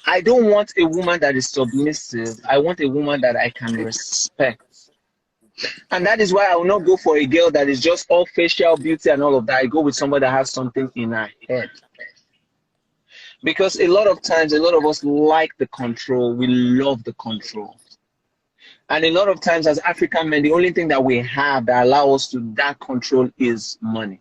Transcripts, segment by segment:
I don't want a woman that is submissive. I want a woman that I can respect. And that is why I will not go for a girl that is just all facial beauty and all of that. I go with somebody that has something in her head. Because a lot of times, a lot of us like the control. We love the control. And a lot of times as African men, the only thing that we have that allow us to that control is money.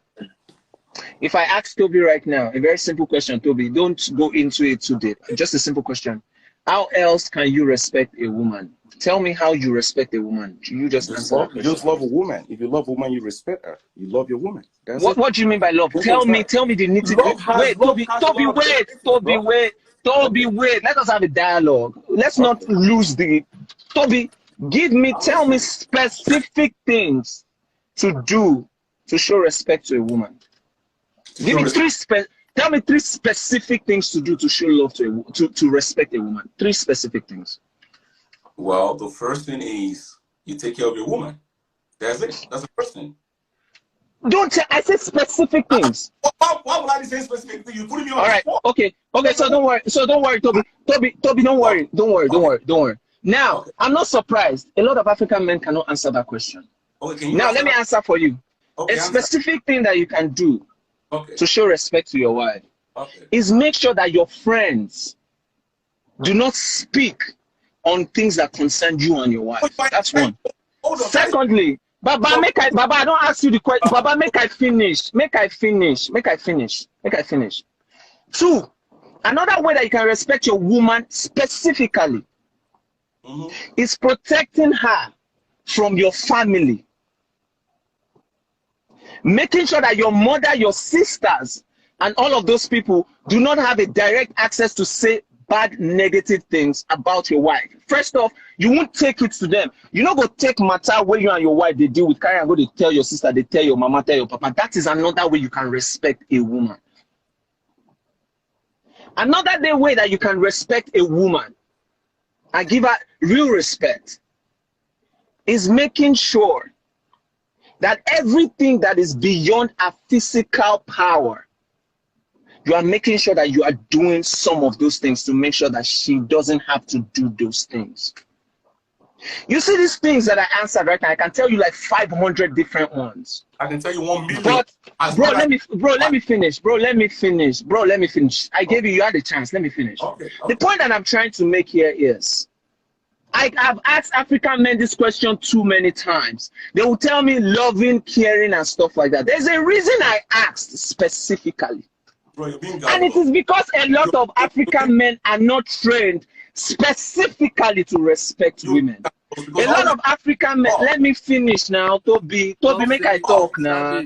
If I ask Toby right now, a very simple question, Toby, don't go into it too deep. Just a simple question. How else can you respect a woman? Tell me how you respect a woman. You just answer that question. Just love a woman. If you love a woman, you respect her. You love your woman. That's it. What do you mean by love? Tell me the nitty-gritty. Toby, wait. Let us have a dialogue. Let's not lose the... Toby, tell me specific things to do to show respect to a woman. Tell me three specific things to do to show love to respect a woman. 3 specific things. Well, the first thing is you take care of your woman. That's it. That's the first thing. I said specific things. Why would I say specific things? You put me on. All right. Okay. So don't worry, Toby. Toby, don't worry. Don't worry. Now, I'm not surprised. A lot of African men cannot answer that question. Okay. Now, let me answer for you. Okay, a specific thing that you can do to show respect to your wife is make sure that your friends do not speak on things that concern you and your wife. That's one. Secondly, Baba, I don't ask you the question. Baba, make I finish. 2, another way that you can respect your woman specifically is protecting her from your family. Making sure that your mother, your sisters, and all of those people do not have a direct access to say bad, negative things about your wife. First off, you won't take it to them. You not go take matter where you and your wife they deal with carry and go to tell your sister, they tell your mama, tell your papa. That is another way you can respect a woman. Another way that you can respect a woman and give her real respect is making sure that everything that is beyond her physical power, you are making sure that you are doing some of those things to make sure that she doesn't have to do those things. You see these things that I answered right now, I can tell you like 500 different ones. I can tell you 1 million. But let me finish. I gave you had a chance. Let me finish. The point that I'm trying to make here is I have asked African men this question too many times. They will tell me loving, caring, and stuff like that. There's a reason I asked specifically. Bro, you're being and it is because a lot of African men are not trained specifically to respect women. A lot of African men, let me finish now, Toby, make I talk now.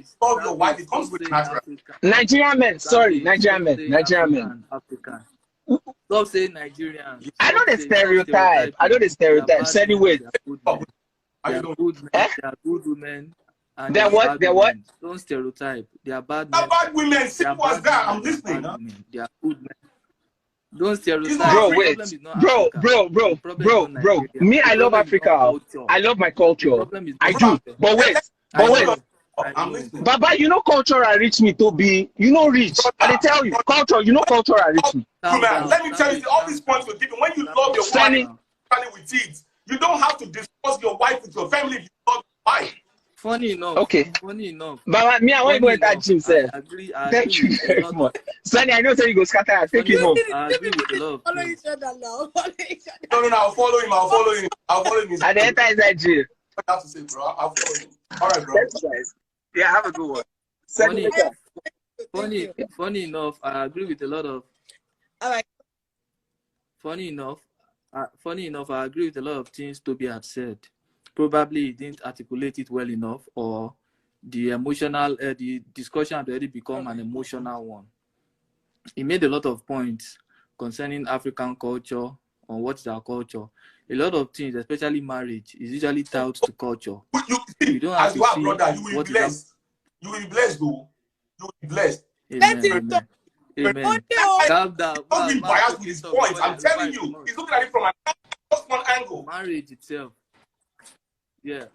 Nigerian men, sorry, Nigerian men. Stop saying Nigerian. I know the stereotype. Anyway. They are good men. They are good women. And they're what? They're what? Don't stereotype. They are bad men. Bad women. Simple as that. I'm listening. They are good men. Don't stereotype. Bro, wait. Bro. Me, I love Africa. I love my culture. I do. But wait. I'm listening. Baba, you know culture reach me to be, you know rich. I tell you, culture, you know culture reach me. Let me tell you, all these points were given. When you love your wife, with it, you don't have to discuss your wife with your family if you love your wife. Funny enough. Okay. Funny enough. But me, I want to go with that gym, sir. Thank you very much. Sonny, I know that you go scatter. Thank you, home. I agree with the love. Follow each other now. No, I'll follow him. I'll follow him. At the end of that gym. I have to say, bro. I'll follow him. All right, bro. Thanks, guys. Yeah, have a good one. Funny enough, I agree with a lot of. All right. Funny enough, I agree with a lot of things Toby had said. Probably he didn't articulate it well enough, or the the discussion had already become an emotional one. He made a lot of points concerning African culture, on what's our culture. A lot of things, especially marriage, is usually tied to culture. You don't have to see brother, you will be blessed. You will be blessed, though. You will be blessed. Amen. Calm down. Don't be biased with his points. I'm telling you, he's looking at it from one angle. Marriage itself. Yeah.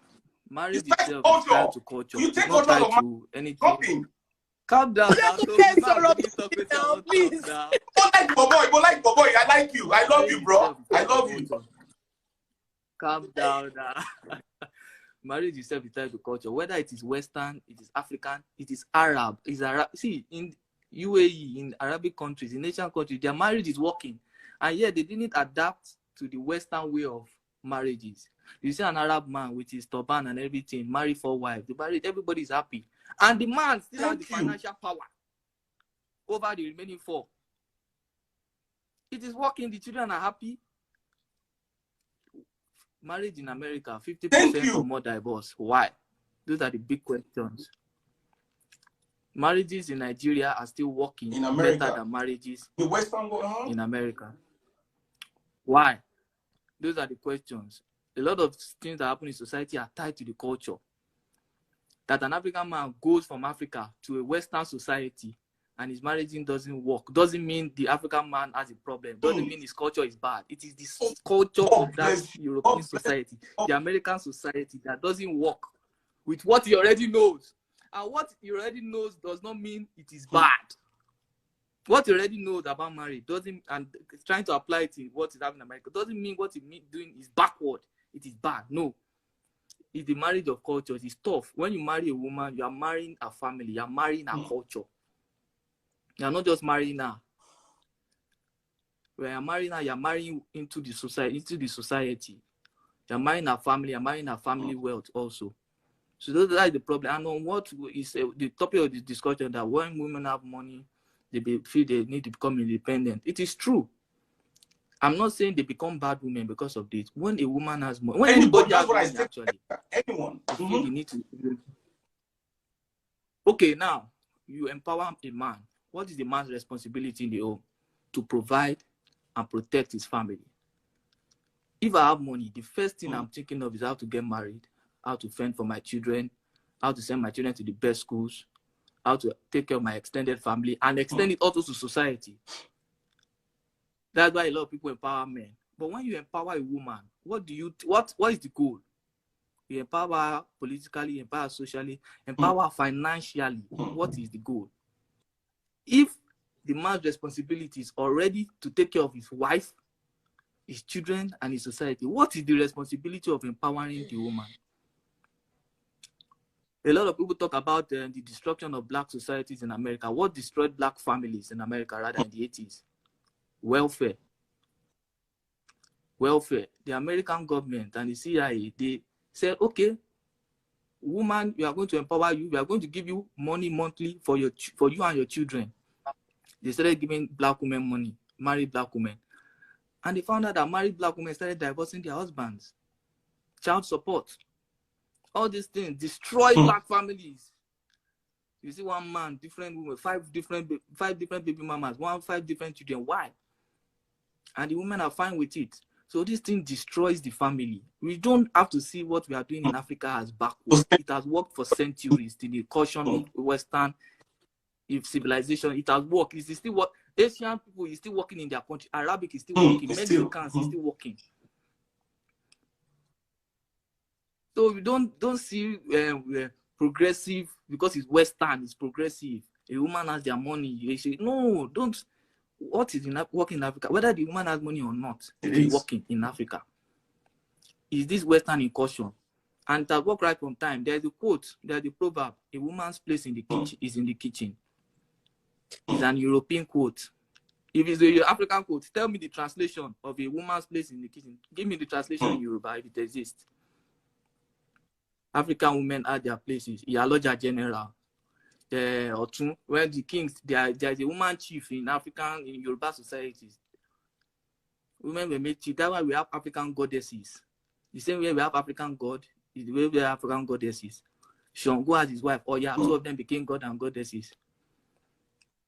Marriage itself is tied to culture. You take not culture tied to anything. Calm down now. So Yes, man, Rob, please talk with now, your please. now. Go like boy. I like you. I love you, bro. I love you. Calm down now. Marriage itself is tied to culture. Whether it is Western, it is African, it is Arab, is Arab. See, in UAE, in Arabic countries, in Asian countries, their marriage is working, and yet they didn't adapt to the Western way of marriages. You see an Arab man with his turban and everything, marry 4 wives. The marriage, everybody is happy, and the man still has the financial power over the remaining 4. It is working. The children are happy. Marriage in America, 50% or more divorce. Why? Those are the big questions. Marriages in Nigeria are still working in America better than marriages in Western world, in America. Why? Those are the questions. A lot of things that happen in society are tied to the culture. That an African man goes from Africa to a Western society and his marriage doesn't work doesn't mean the African man has a problem. Doesn't mean his culture is bad. It is the culture of that European society, the American society, that doesn't work with what he already knows. And what he already knows does not mean it is bad. What he already knows about marriage doesn't, and trying to apply it in what is happening in America, doesn't mean what he's doing is backward. It is bad. No. It's the marriage of cultures. It's tough. When you marry a woman, you are marrying a family. You are marrying a culture. You're not just marrying her. When you're marrying her, you're marrying into the society. You're marrying a family, you're marrying a family wealth also. So that is the problem. And on what is the topic of the discussion, that when women have money, they feel they need to become independent. It is true. I'm not saying they become bad women because of this. When a woman has money, when anybody has money, actually, anyone, they feel they need to. Okay, now you empower a man. What is the man's responsibility in the home? To provide and protect his family. If I have money, the first thing I'm thinking of is how to get married, how to fend for my children, how to send my children to the best schools, how to take care of my extended family, and extend it also to society. That's why a lot of people empower men. But when you empower a woman, what is the goal? You empower her politically, empower her socially, empower her financially. What is the goal? If the man's responsibility is already to take care of his wife, his children, and his society, what is the responsibility of empowering the woman? A lot of people talk about the destruction of black societies in America. What destroyed black families in America rather in the 80s? Welfare. The American government and the CIA, they said, okay, woman, we are going to empower you. We are going to give you money monthly for you and your children. They started giving black women money, married black women. And they found out that married black women started divorcing their husbands. Child support. All these things destroy black families. You see one man, different women, five different baby mamas, 5 different children. Why? And the women are fine with it. So this thing destroys the family. We don't have to see what we are doing in Africa as backward. It has worked for centuries. The caution of Western civilization, it has worked. It is still what Asian people is still working in their country. Arabic is still working. Mexicans is still working. So we don't see progressive because it's Western. It's progressive. A woman has their money. They say no, don't. What is working in Africa? Whether the woman has money or not, it is working in Africa. Is this Western incursion? And it has worked right from time. There's a quote. There's a proverb. A woman's place in the kitchen is in the kitchen. It's an European quote. If it's an African quote, tell me the translation of a woman's place in the kitchen. Give me the translation in Yoruba if it exists. African women had their places. Iyaloja General. When the kings, there's a woman chief in Yoruba societies. Women were made chief. That's why we have African goddesses. The same way we have African god is the way we have African goddesses. Shango has his wife. Oh yeah, 2 of them became god and goddesses.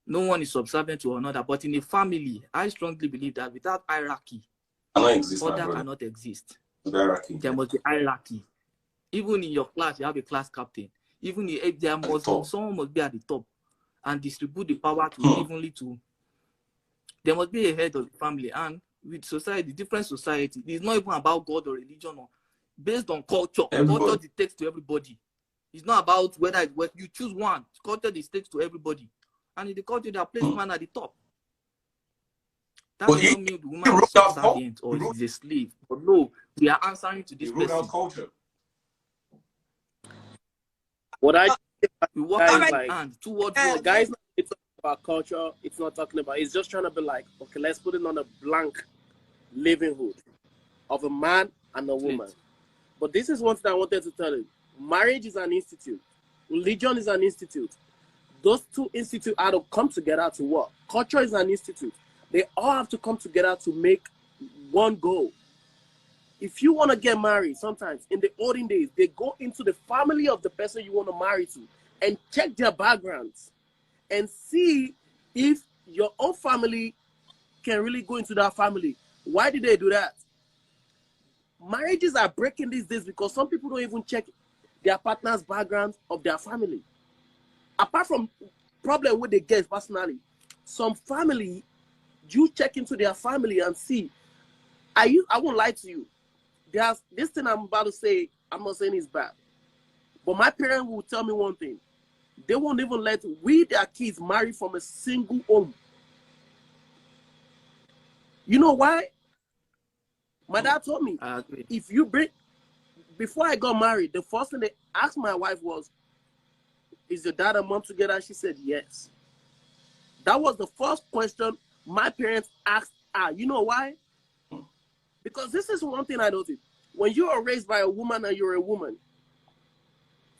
No one is subservient to another, but in a family, I strongly believe that without hierarchy, order cannot exist. There must be hierarchy. Even in your class, you have a class captain. Even if there must be, someone must be at the top and distribute the power to evenly to. There must be a head of the family. And with society, different society, it's not even about God or religion or based on culture. Culture dictates to everybody. It's not about whether it works. You choose one. Culture dictates to everybody. And in the culture, they place man at the top. That does not mean the woman is subservient or she's a slave. But no, we are answering to this person. Culture. What I we work like hand towards what guys, it's not about culture. It's not talking about. It's just trying to be like, okay, let's put it on a blank livelihood of a man and a woman. But this is one thing I wanted to tell you. Marriage is an institute. Religion is an institute. Those two institutes have to come together to work. Culture is an institute. They all have to come together to make one goal. If you want to get married, sometimes in the olden days, they go into the family of the person you want to marry to and check their backgrounds and see if your own family can really go into that family. Why did they do that? Marriages are breaking these days because some people don't even check their partner's background of their family. Apart from problem with the guests personally, some family, you check into their family and see. I won't lie to you. There's this thing I'm about to say, I'm not saying it's bad. But my parents will tell me one thing. They won't even let their kids marry from a single home. You know why? My dad told me, if you bring, before I got married, the first thing they asked my wife was, is your dad and mom together? She said, yes. That was the first question my parents asked her. You know why? Because this is one thing I noticed. When you are raised by a woman and you're a woman,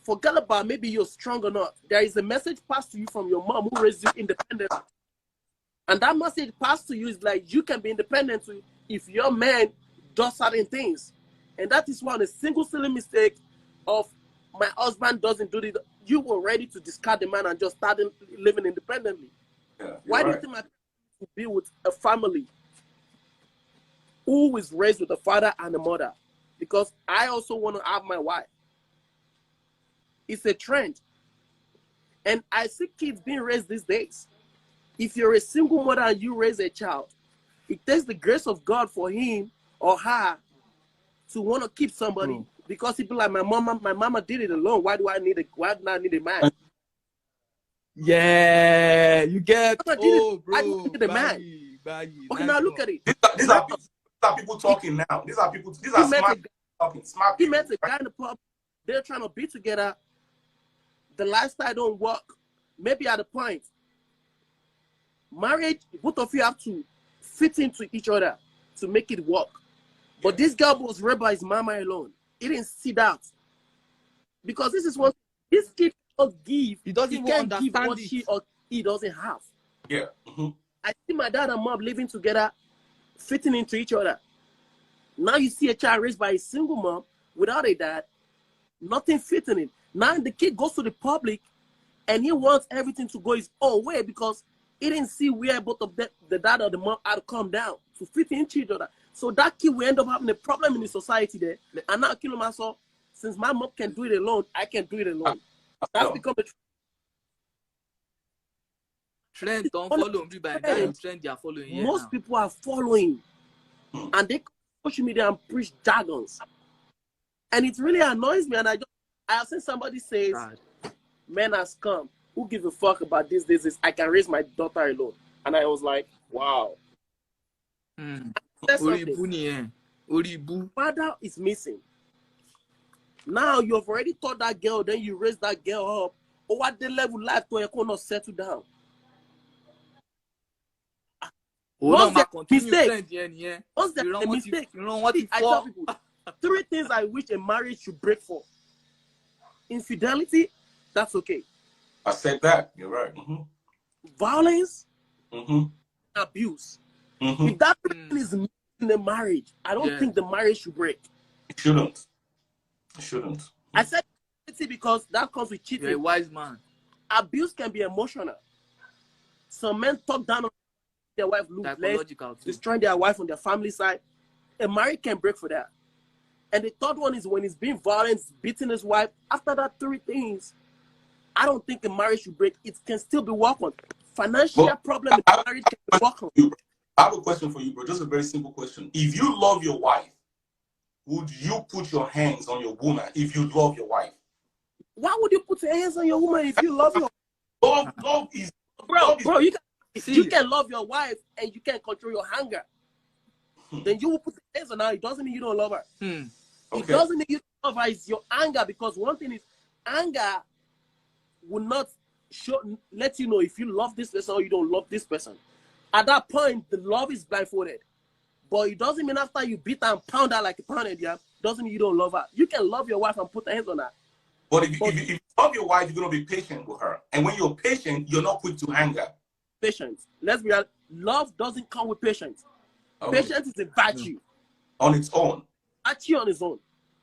forget about maybe you're strong or not. There is a message passed to you from your mom who raised you independent. And that message passed to you is like, you can be independent if your man does certain things. And that is one, a single silly mistake of my husband doesn't do it. You were ready to discard the man and just start living independently. Yeah, why do you think my parents would be with a family who is raised with a father and a mother? Because I also want to have my wife. It's a trend. And I see kids being raised these days. If you're a single mother and you raise a child, it takes the grace of God for him or her to want to keep somebody. Because people like my mama did it alone. Why do I need a man? Yeah, you get bro. I need a man. Okay, now look at it. These are people talking now. These are smart talking. Smart people. He met a guy in the pub. They're trying to be together. The lifestyle don't work. Maybe at the point, marriage, both of you have to fit into each other to make it work. But this girl was raised by his mama alone. He didn't see that. Because this is what this kid does give. He doesn't even understand what she or he doesn't have. Yeah. I see my dad and mom living together, fitting into each other. Now you see a child raised by a single mom without a dad, nothing fitting in. Now the kid goes to the public and he wants everything to go his own way because he didn't see where both of the dad or the mom had to come down to fit into each other. So that kid will end up having a problem in the society there. And now kill myself, since my mom can do it alone, I can do it alone. That's become a trend. Don't follow me by that trend they are following. Most people are following. And they social media and preach jargons. And it really annoys me. And I have seen somebody say, men has come. Who gives a fuck about this? I can raise my daughter alone. And I was like, wow. Father is missing. Now you've already taught that girl, then you raise that girl up. Or what the level life to not settle down? What's the mistake? What's the mistake? I tell people 3 things I wish a marriage should break for. Infidelity, that's okay. I said that. You're right. Violence, abuse. If that is in the marriage, I don't think the marriage should break. It shouldn't. It shouldn't. I said because that comes with cheating. You're a wise man. Abuse can be emotional. Some men talk down on their wife, look less, destroying their wife on their family side. A marriage can break for that. And the third one is when he's being violent, beating his wife. After that 3 things, I don't think a marriage should break. It can still be worked on. Financial problem in marriage can be worked on. I have a question for you, bro. Just a very simple question. If you love your wife, would you put your hands on your woman if you love your wife? Why would you put your hands on your woman if you love your Love is bro? Is, you can love your wife and you can control your anger. Then you will put your hands on her. It doesn't mean you don't love her. Okay. It doesn't mean you don't love her. It's your anger, because one thing is anger will not let you know if you love this person or you don't love this person. At that point, the love is blindfolded. But it doesn't mean after you beat her and pound her like a pounded, yeah, doesn't mean you don't love her. You can love your wife and put your hands on her. But if you love your wife, you're going to be patient with her. And when you're patient, you're not quick to anger. Patience. Let's be honest. Love doesn't come with patience. Okay. Patience is a virtue. On its own. Virtue on its own.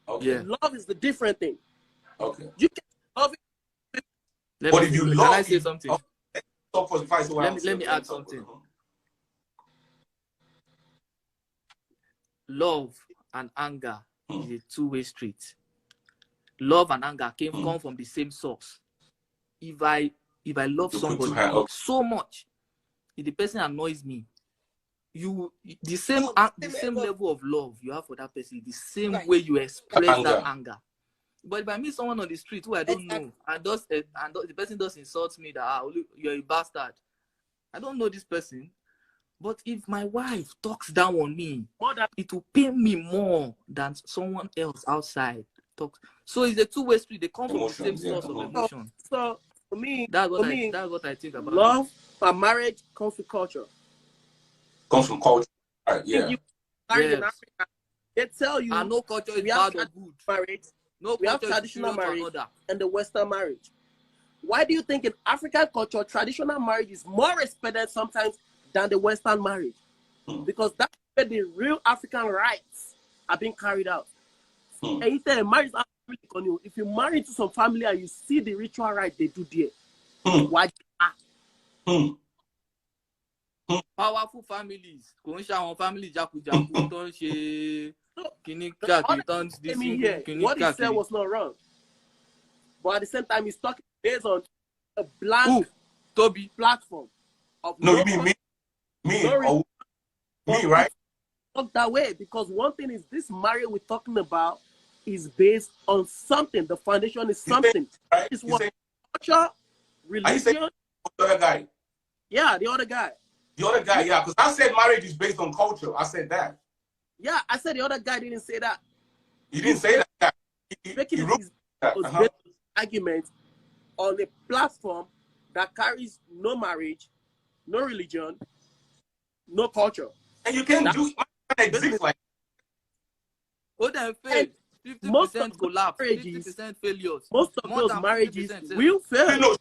Okay. Yeah. Love is the different thing. Okay. You can love it. But if you love, can I say something? Let me add something. Love and anger is a two-way street. Love and anger come from the same source. If I love somebody so much, if the person annoys me, the same level of love you have for that person, the same way you express that anger. But if I meet someone on the street who I don't know, and the person does insult me that you're a bastard, I don't know this person. But if my wife talks down on me, it will pain me more than someone else outside talks. So it's a two-way street. They come from the same source of emotion. So for me, that's what I think about love and marriage comes with culture. Comes from culture. Right, yeah. If you marry in Africa, they tell you, no culture is bad or good. Marriage. No, we have traditional marriage and the Western marriage. Why do you think in African culture, traditional marriage is more respected sometimes than the Western marriage? Because that's where the real African rights are being carried out. And you tell marriage is really on you. If you marry into some family and you see the ritual right they do there, why? Powerful families. Family don't what he said was not wrong. But at the same time, he's talking based on a blank platform. No, you mean me, right? Talk that way, because one thing is this marriage we're talking about is based on something. The foundation is something. Right? It's what culture, religion. The other guy. Yeah, the other guy. The other guy, yeah, because I said marriage is based on culture. I said that. Yeah, I said the other guy didn't say that. You didn't say that. Making his argument on a platform that carries no marriage, no religion, no culture. And you can't exist like that. Most of collapse, marriages, 50% failures. Most of those marriages will fail.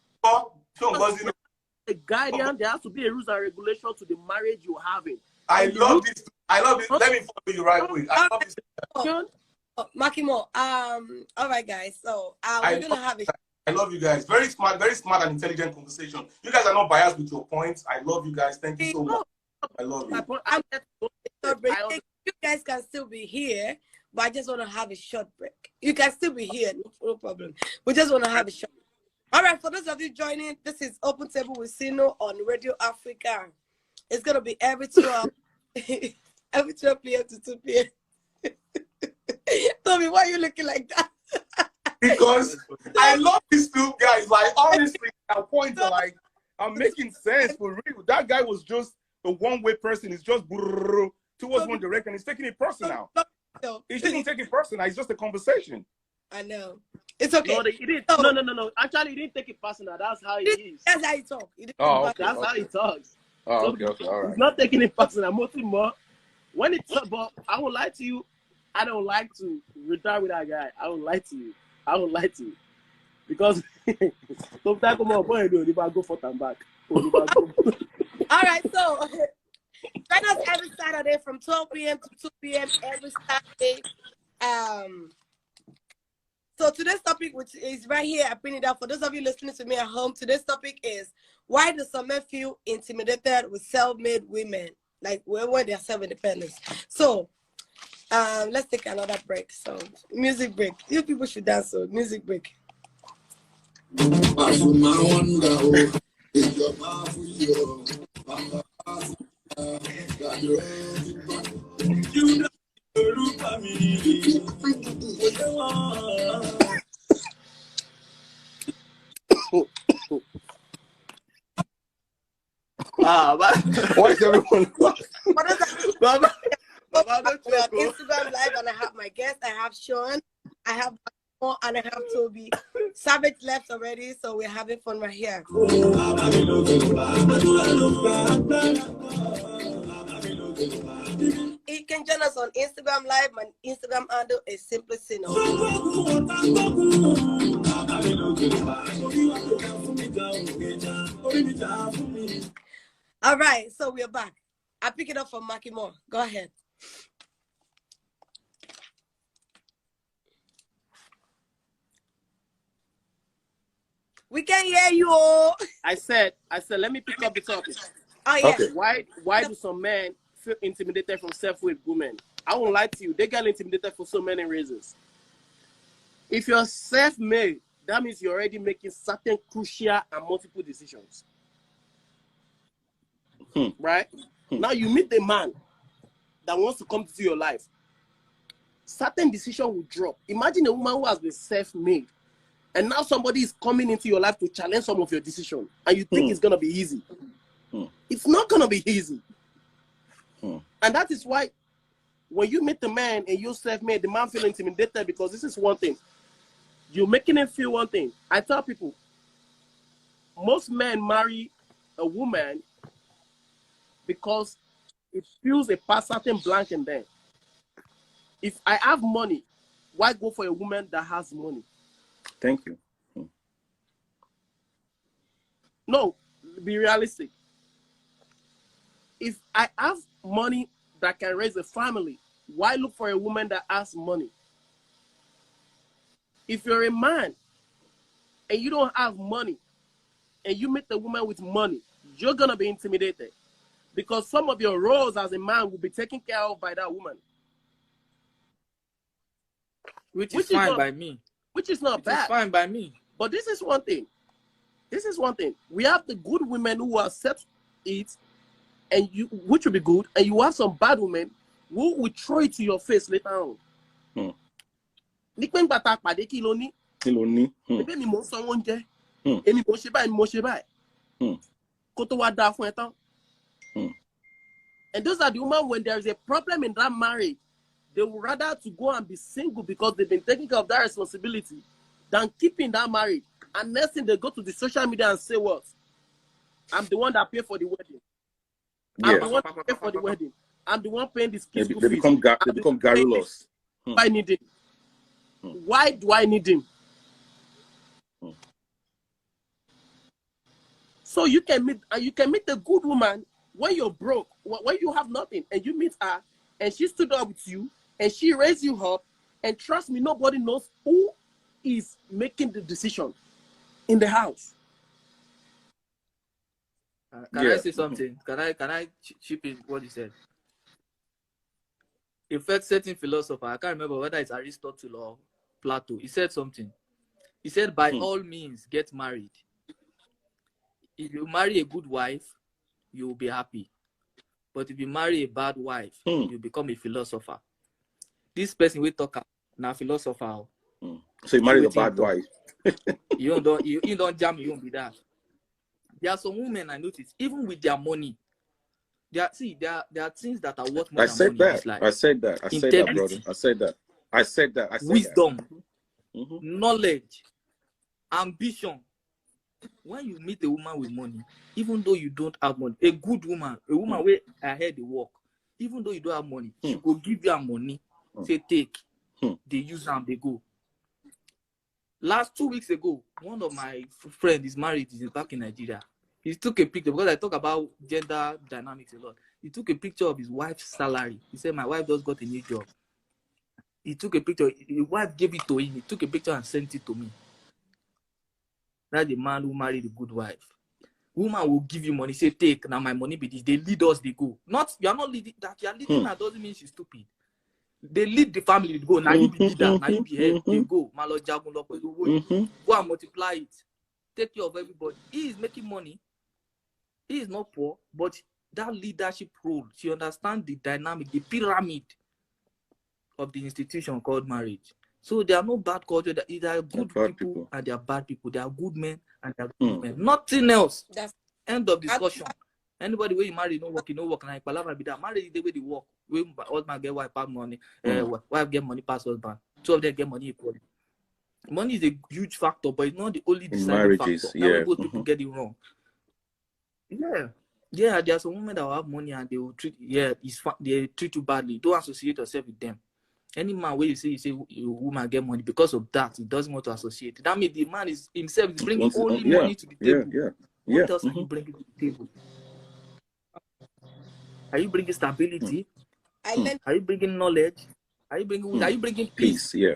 The guardian, there has to be a rules and regulation to the marriage you're having. I love this. Let me follow you right quick. I love this. Makimo, all right, guys. So we're gonna have it. I love you guys. Very smart and intelligent conversation. You guys are not biased with your points. I love you guys. Thank you so much. I love you. You guys can still be here, but I just want to have a short break. You can still be here, no problem. We just want to have a short break. All right, for those of you joining, this is Open Table with Sino on Radio Africa. It's going to be every 12 p.m. to 2 p.m. Tommy, why are you looking like that? Because I love these two guys. Like, honestly, our points are like, I'm making sense for real. That guy was just a one-way person. He's just towards one direction. He's taking it personal. He shouldn't take it personal. It's just a conversation. I know. It's okay. No. Actually, he didn't take it personal. That's how he is. That's how he talks. That's how he talks. Oh, okay, all right. He's not taking it personal. More. When it's about, I won't lie to you. I don't like to retire with that guy. I won't lie to you. Because sometimes come on, boy, if I go forth and back. All right, so join us every Saturday from 12 p.m. to 2 p.m. every Saturday. So today's topic, which is right here, I printed out for those of you listening to me at home. Today's topic is, why do some men feel intimidated with self-made women, like when they are self-independent? So let's take another break. So music break. You people should dance. So music break. is everyone? For those that Baba, Baba, we're don't on joke. Instagram Live, and I have my guest. I have Sean, I have Mo, and I have Toby. Savage left already, so we're having fun right here. You can join us on Instagram Live. My Instagram handle is Symplysino. All right, so we're back. I pick it up from Maki Moore. Go ahead. We can hear you all. I said, let me pick up the topic. Oh yeah. Okay. Why do some men feel intimidated from self-made women? I won't lie to you. They get intimidated for so many reasons. If you're self-made, that means you're already making certain crucial and multiple decisions. Right? Now you meet a man that wants to come into your life. Certain decision will drop. Imagine a woman who has been self-made, and now somebody is coming into your life to challenge some of your decisions, and you think it's going to be easy. It's not going to be easy. And that is why when you meet a man and you're self-made, the man feels intimidated, because this is one thing. You're making him feel one thing. I tell people, most men marry a woman because it feels a certain blank in them. If I have money, why go for a woman that has money? Thank you. No, be realistic. If I have money that can raise a family, why look for a woman that has money? If you're a man and you don't have money and you meet a woman with money, you're going to be intimidated, because some of your roles as a man will be taken care of by that woman. Which is fine by me. Which is not bad. It's fine by me. But this is one thing. We have the good women who accept it, and which will be good, and you have some bad women who will throw it to your face later on. And those are the women, when there is a problem in that marriage, they would rather to go and be single because they've been taking care of that responsibility than keeping that marriage. And next thing, they go to the social media and say what? I'm the one that paid for the wedding. I'm the one that paid for the wedding. I'm the one paying the kids' school fees. They become garrulous. Why need him? Why do I need him? So you can meet a good woman when you're broke, when you have nothing, and you meet her, and she stood up with you, and she raised you up, and trust me, nobody knows who is making the decision in the house. Can I say something? Can I chip in what you said? A certain philosopher, I can't remember whether it's Aristotle or Plato, he said something. He said, by all means, get married. If you marry a good wife, you will be happy. But if you marry a bad wife, you become a philosopher. This person we talk now philosopher. So you marry a bad wife. you don't jam, you won't be that. There are some women I notice, even with their money, there are things that are worth more than money in this life. I said that, brother. I said that. Wisdom, knowledge, ambition. When you meet a woman with money, even though you don't have money, a good woman, a woman where ahead they work, even though you don't have money, she will give you her money, say take, they use them, they go. Last 2 weeks ago, one of my friends is married, he's back in Nigeria. He took a picture, because I talk about gender dynamics a lot. He took a picture of his wife's salary. He said, my wife just got a new job. He took a picture, his wife gave it to him. He took a picture and sent it to me. That's the man who married a good wife. Woman will give you money, say, take, now my money be this. They lead us, they go. You're not leading that. You're leading her doesn't mean she's stupid. They lead the family, they go. Now you be leader, now you be head, they go. Go and multiply it. Take care of everybody. He is making money. He is not poor, but that leadership role, she understands the dynamic, the pyramid of the institution called marriage. So there are no bad culture. There are good people and there are bad people. There are good men and there are good men. Nothing else. That's end of discussion. Anybody where you marry, no work, like palava be that. Marry the way they work. We all man get wife have money, wife get money pass husband. Two of them get money equally. Money is a huge factor, but it's not the only deciding factor. Now both people get it wrong. Yeah, there are some women that will have money and they will treat they treat you badly. Don't associate yourself with them. Any man where you say a woman get money because of that, he doesn't want to associate. That means the man is himself is bringing only money to the table. What else are you bringing to the table? Are you bringing stability? Are you bringing knowledge? Are you bringing peace? Yeah.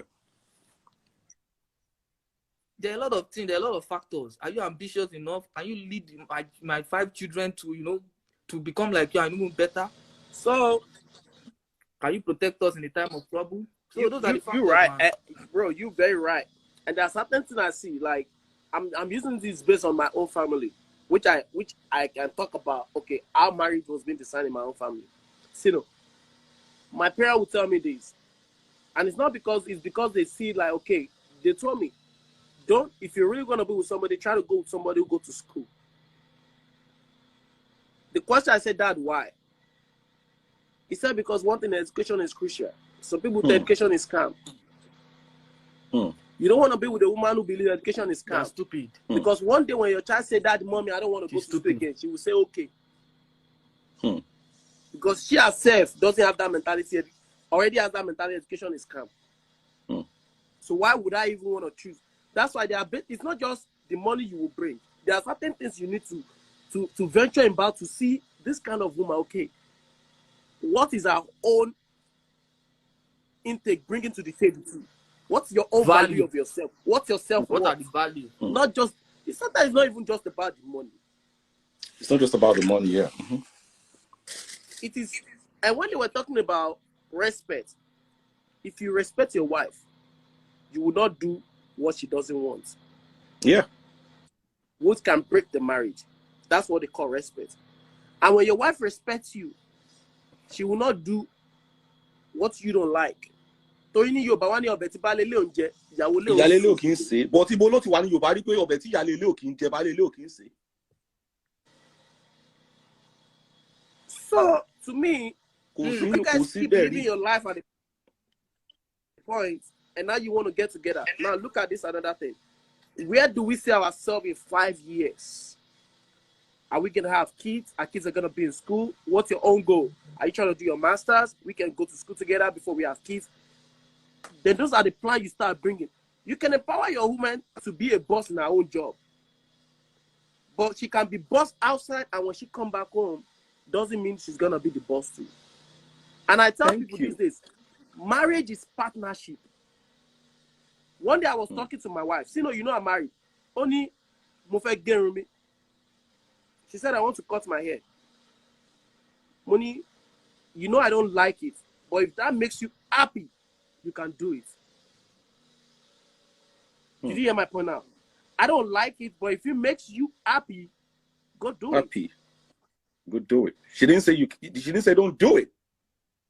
There are a lot of things. There are a lot of factors. Are you ambitious enough? Can you lead my 5 children to to become like you and even better? So, can you protect us in the time of trouble? So those are the factors, you're right, bro. You're very right. And there's certain things I see. Like I'm using this based on my own family, which I can talk about. Okay, how marriage was being designed in my own family. So, my parents will tell me this, and it's because they see like, okay, they told me, if you're really gonna be with somebody, try to go with somebody who go to school. The question I said, Dad, why? He said because one thing, education is crucial. Some people think education is scam. You don't want to be with a woman who believes education is scam. That's stupid. Because one day when your child say, Dad, Mommy, I don't want to go to school again, she will say, okay. Because she herself doesn't have that mentality, already has that mentality, education is scam. So why would I even want to choose? That's why it's not just the money you will bring. There are certain things you need to venture about to see this kind of woman, okay, what is our own intake bringing to the table too? What's your own value of yourself? What's your self-worth? What are the values? Not just, sometimes it's not even just about the money. It's not just about the money, yeah. It is, and when they were talking about respect, if you respect your wife, you will not do what she doesn't want. Yeah. What can break the marriage. That's what they call respect. And when your wife respects you, she will not do what you don't like. Torí ní Yorùbá wá ní ọbẹ̀ tí baálé ilé ò ń jẹ, ìyàwó ilé ò ń Ìyálé ilé ò kì í ṣe. But ibo ló ti wà ní Yorùbá rí pé ọbẹ̀ tí ìyálé ilé ò kì í jẹ, baálé ilé ò kì í ṣe. So, to me, you guys keep living your life at the point, and now you want to get together. Now, look at this another thing. Where do we see ourselves in 5 years? Are we going to have kids? Our kids are going to be in school? What's your own goal? Are you trying to do your master's? We can go to school together before we have kids. Then those are the plans you start bringing. You can empower your woman to be a boss in her own job. But she can be boss outside, and when she come back home, doesn't mean she's going to be the boss too. And I tell people these days, marriage is partnership. One day I was talking to my wife. Sino, I'm married. Only Mofe Gerumi. She said, I want to cut my hair. Money, I don't like it. But if that makes you happy, you can do it. Did you hear my point now? I don't like it, but if it makes you happy, go do it. Go do it. She didn't say don't do it.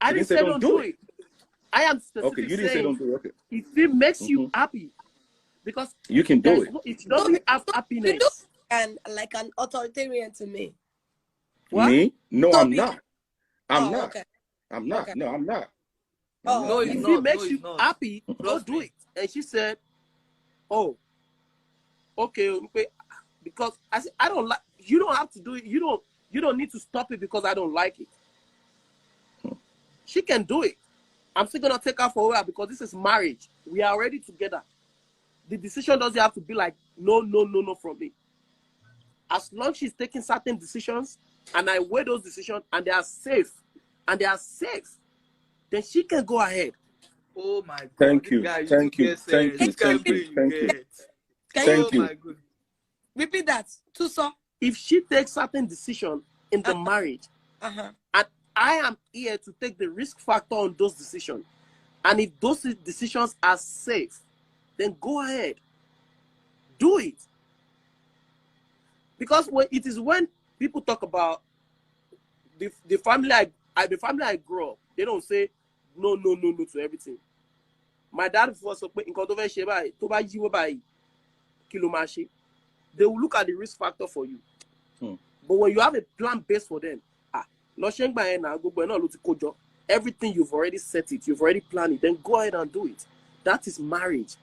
I didn't say don't do it. I am specifically you didn't say don't do it. Okay. If it makes you happy, because you can do it. It doesn't have happiness. And like an authoritarian to me. What? Me? No, I'm not. I'm not. Okay. I'm not. Okay. No, I'm not. Oh, No, If it makes you happy, go do it. And she said, oh, okay, because I said, I don't like, you don't have to do it. You don't need to stop it because I don't like it. She can do it. I'm still going to take her for a while because this is marriage. We are already together. The decision doesn't have to be like, no from me. As long as she's taking certain decisions and I weigh those decisions and they are safe, then she can go ahead. Oh my God. Thank you. Thank you. Repeat that. Tuso. If she takes certain decisions in the marriage, and I am here to take the risk factor on those decisions, and if those decisions are safe, then go ahead. Do it. Because when people talk about the family I grew up, they don't say no to everything. My dad was they will look at the risk factor for you. But when you have a plan based for them, everything you've already set it, you've already planned it, then go ahead and do it. That is marriage.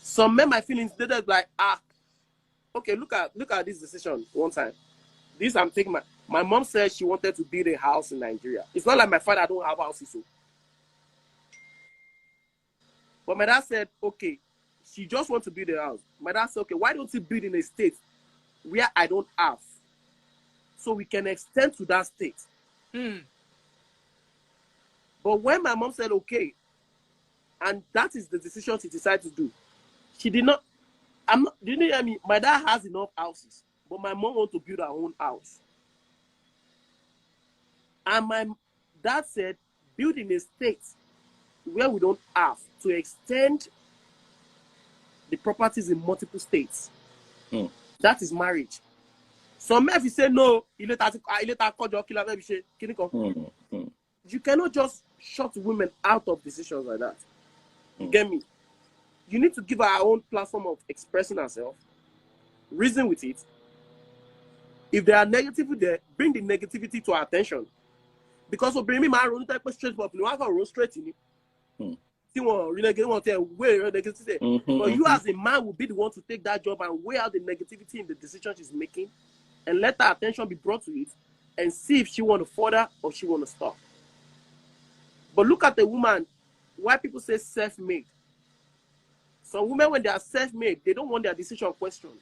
Some men might feel intimidated, like, okay, look at this decision one time. This I'm taking my mom said she wanted to build a house in Nigeria. It's not like my father don't have houses. So. But my dad said, okay, she just wants to build a house. My dad said, okay, why don't you build in a state where I don't have? So we can extend to that state. But when my mom said, okay, and that is the decision she decided to do, she did not, didn't hear me? My dad has enough houses, but my mom wants to build her own house. And my dad said, build in a state where we don't have to extend the properties in multiple states. That is marriage. Some men, if you say no, you cannot just shut women out of decisions like that. You get me? You need to give her own platform of expressing herself, reason with it. If there are negativity there, bring the negativity to our attention. Because of bring me my own type of straight up, you have to roll straight in it. But you as a man will be the one to take that job and weigh out the negativity in the decision she's making and let her attention be brought to it and see if she want to further or she want to stop. But look at the woman, why people say self-made. Some women, when they are self-made, they don't want their decision questioned.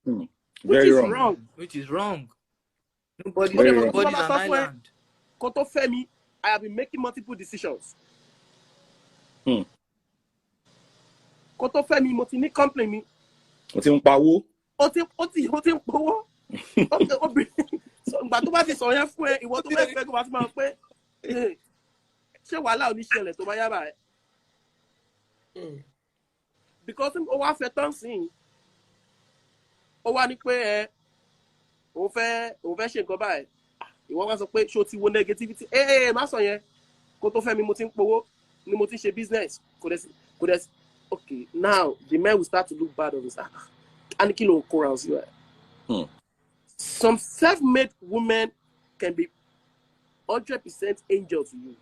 Which is wrong. Which is wrong. Nobody's an island. Koto Femi, I have been making multiple decisions. Koto Femi, Motini complain me. So, but to be so young, it was to be fair to my way. She will allow this to my because I'm over for dancing. Over she go by. You want to play show to negativity. Hey, my son, yeah. Koto Femi motin powo, ni motin she business. Okay, now the men will start to look bad on this. And kilo corals you. Some self-made women can be 100% angel to you,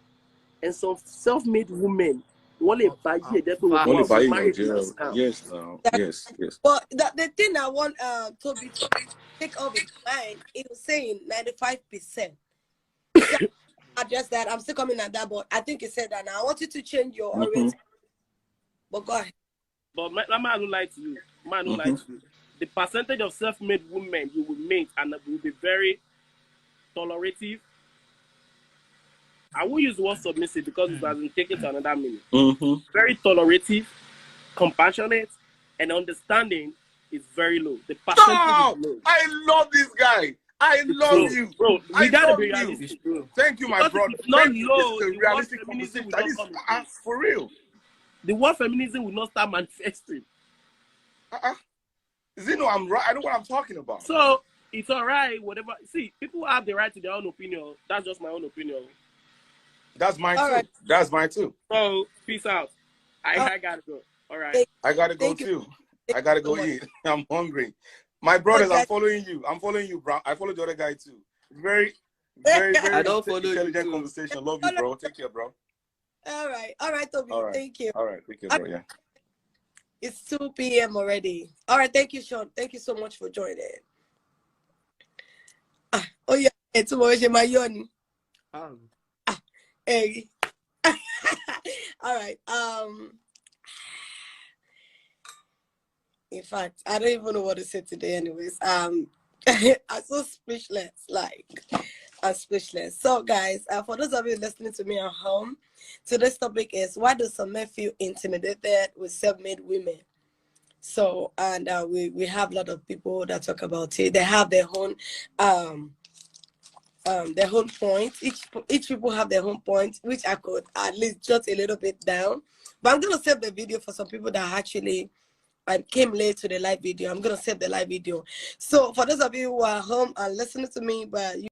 and some self-made women only buy you. Yes, yes. But the thing I want Toby to take off his mind, he was saying 95%. Address that. I'm still coming at that, but I think he said that now. I want you to change your orientation. But go ahead. But man, I don't lie to you. Man, don't lie to you. The percentage of self-made women you will meet and will be very tolerative. I will use the word submissive because it doesn't take it to another meaning. Very tolerative, compassionate, and understanding is very low. The percentage is low. I love this guy. I love you. Bro, we gotta be realistic. Thank you, my brother. It's not Thank you. low. This is a realistic conversation. That is for real. The word feminism will not start manifesting. Zeno, I'm right. I know what I'm talking about. So it's all right. Whatever. See, people have the right to their own opinion. That's just my own opinion. That's mine all too. Right. That's mine too. So peace out. I gotta go. All right. I gotta go too. I gotta go eat. I'm hungry. My brothers, I'm following you. I'm following you, bro. I follow the other guy too. Very I don't follow intelligent you conversation. Love you, bro. Take care, bro. All right, Toby. All right. Thank you. All right, take care, bro. Yeah. It's 2 p.m. already. All right, thank you, Sean. Thank you so much for joining. Oh yeah, it's my yoni. Hey. All right. In fact, I don't even know what to say today. Anyways, I'm so speechless. Like, I'm speechless. So, guys, for those of you listening to me at home, today's topic is why do some men feel intimidated with self-made women? So, and we have a lot of people that talk about it. They have their own points. Each people have their own points, which I could at least jot a little bit down. But I'm gonna save the video for some people that actually came late to the live video. I'm gonna save the live video. So for those of you who are home and listening to me, but you